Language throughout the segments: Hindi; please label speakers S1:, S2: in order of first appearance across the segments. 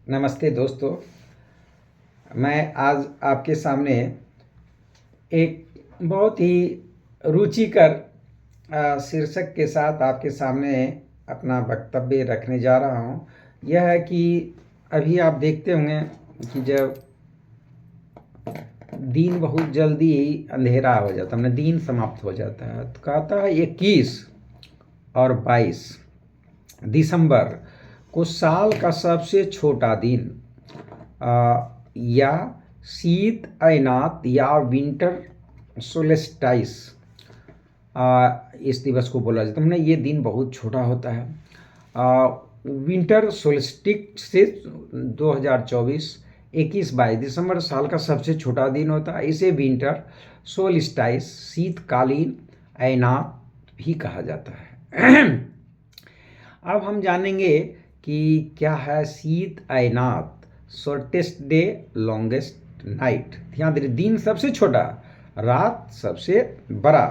S1: नमस्ते दोस्तों। मैं आज आपके सामने एक बहुत ही रुचिकर शीर्षक के साथ आपके सामने अपना वक्तव्य रखने जा रहा हूँ। यह है कि अभी आप देखते होंगे कि जब दिन बहुत जल्दी अंधेरा हो जाता है, मतलब दिन समाप्त हो जाता है, तो कहता है 21 और 22 दिसंबर को साल का सबसे छोटा दिन या शीत अयनात या विंटर सोलेस्टाइस इस दिवस को बोला जाता है। हमने ये दिन बहुत छोटा होता है। विंटर सोल्स्टिक से 2024 21-22 दिसंबर साल का सबसे छोटा दिन होता है। इसे विंटर सोल्स्टाइस शीतकालीन अयनात भी कहा जाता है। अब हम जानेंगे कि क्या है शीत अयनात, शॉर्टेस्ट डे लॉन्गेस्ट नाइट। ध्यान दीजिए, दिन सबसे छोटा, रात सबसे बड़ा।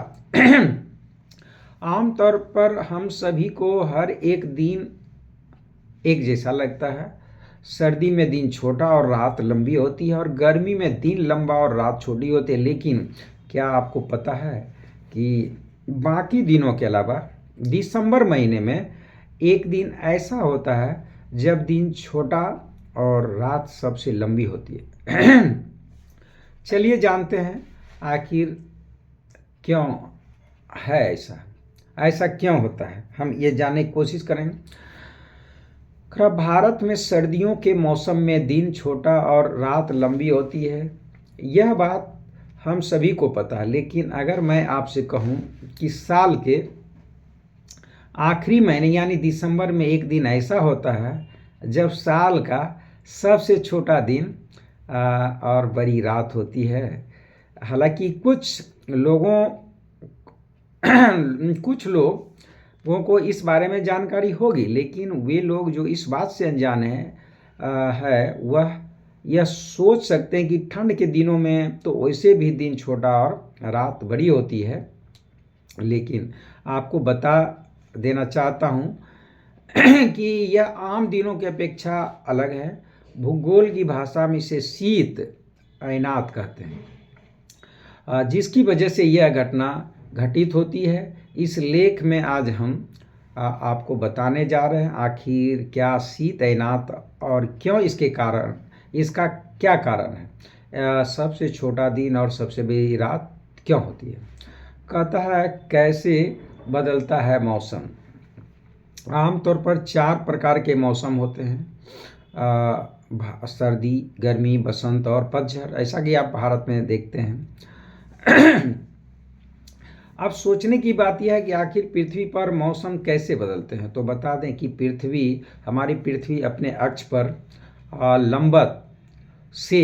S1: आमतौर पर हम सभी को हर एक दिन एक जैसा लगता है। सर्दी में दिन छोटा और रात लंबी होती है, और गर्मी में दिन लंबा और रात छोटी होती है। लेकिन क्या आपको पता है कि बाकी दिनों के अलावा दिसंबर महीने में एक दिन ऐसा होता है जब दिन छोटा और रात सबसे लंबी होती है। चलिए जानते हैं आखिर क्यों है ऐसा क्यों होता है, हम ये जानने की कोशिश करेंगे। भारत में सर्दियों के मौसम में दिन छोटा और रात लंबी होती है, यह बात हम सभी को पता है। लेकिन अगर मैं आपसे कहूं कि साल के आखिरी महीने यानी दिसंबर में एक दिन ऐसा होता है जब साल का सबसे छोटा दिन और बड़ी रात होती है। हालांकि कुछ लोगों को इस बारे में जानकारी होगी, लेकिन वे लोग जो इस बात से अनजान है वह यह सोच सकते हैं कि ठंड के दिनों में तो वैसे भी दिन छोटा और रात बड़ी होती है। लेकिन आपको बता देना चाहता हूँ कि यह आम दिनों की अपेक्षा अलग है। भूगोल की भाषा में इसे शीत अयनात कहते हैं, जिसकी वजह से यह घटना घटित होती है। इस लेख में आज हम आपको बताने जा रहे हैं आखिर क्या शीत अयनात और क्यों इसका क्या कारण है। सबसे छोटा दिन और सबसे बड़ी रात क्यों होती है। कहता है कैसे बदलता है मौसम। आमतौर पर 4 प्रकार के मौसम होते हैं, सर्दी, गर्मी, बसंत और पतझड़, ऐसा कि आप भारत में देखते हैं। अब सोचने की बात यह है कि आखिर पृथ्वी पर मौसम कैसे बदलते हैं। तो बता दें कि हमारी पृथ्वी अपने अक्ष पर लंबवत से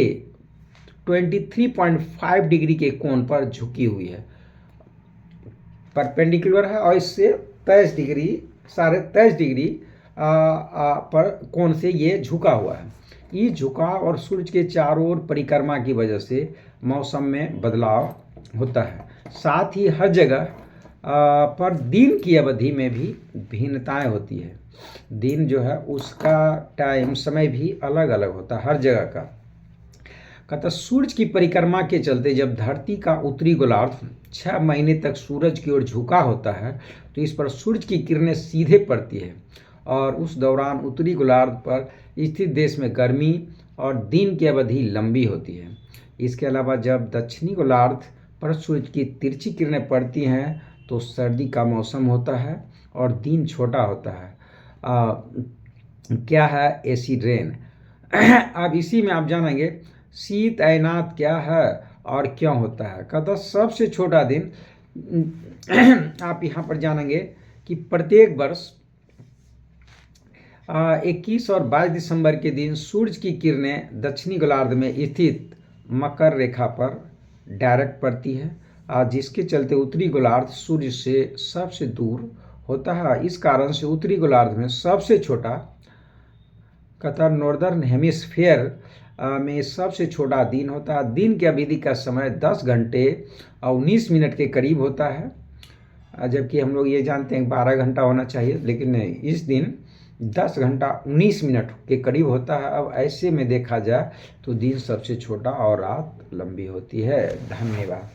S1: 23.5 डिग्री के कोण पर झुकी हुई है, परपेंडिकुलर है, और इससे 23.5 डिग्री पर कोण से ये झुका हुआ है। ये झुकाव और सूरज के चारों ओर परिक्रमा की वजह से मौसम में बदलाव होता है। साथ ही हर जगह पर दिन की अवधि में भी भिन्नताएं होती है। दिन जो है उसका समय भी अलग अलग होता है हर जगह का। कहता सूरज की परिक्रमा के चलते जब धरती का उत्तरी गोलार्ध 6 महीने तक सूरज की ओर झुका होता है तो इस पर सूरज की किरणें सीधे पड़ती है, और उस दौरान उत्तरी गोलार्ध पर स्थित देश में गर्मी और दिन की अवधि लंबी होती है। इसके अलावा जब दक्षिणी गोलार्ध पर सूरज की तिरछी किरणें पड़ती हैं तो सर्दी का मौसम होता है और दिन छोटा होता है। क्या है एसिड रेन। अब इसी में आप जानेंगे शीत अयनात क्या है और क्यों होता है। कहता सबसे छोटा दिन आप यहाँ पर जानेंगे कि प्रत्येक वर्ष 21 और 22 दिसंबर के दिन सूरज की किरणें दक्षिणी गोलार्ध में स्थित मकर रेखा पर डायरेक्ट पड़ती है, जिसके चलते उत्तरी गोलार्ध सूर्य से सबसे दूर होता है। इस कारण से उत्तरी गोलार्ध में सबसे छोटा कहता नॉर्दर्न हेमिस्फीयर में सबसे छोटा दिन होता है। दिन की अवधि का समय 10 घंटे और 19 मिनट के करीब होता है, जबकि हम लोग ये जानते हैं 12 घंटा होना चाहिए, लेकिन नहीं, इस दिन 10 घंटा 19 मिनट के करीब होता है। अब ऐसे में देखा जाए तो दिन सबसे छोटा और रात लंबी होती है। धन्यवाद।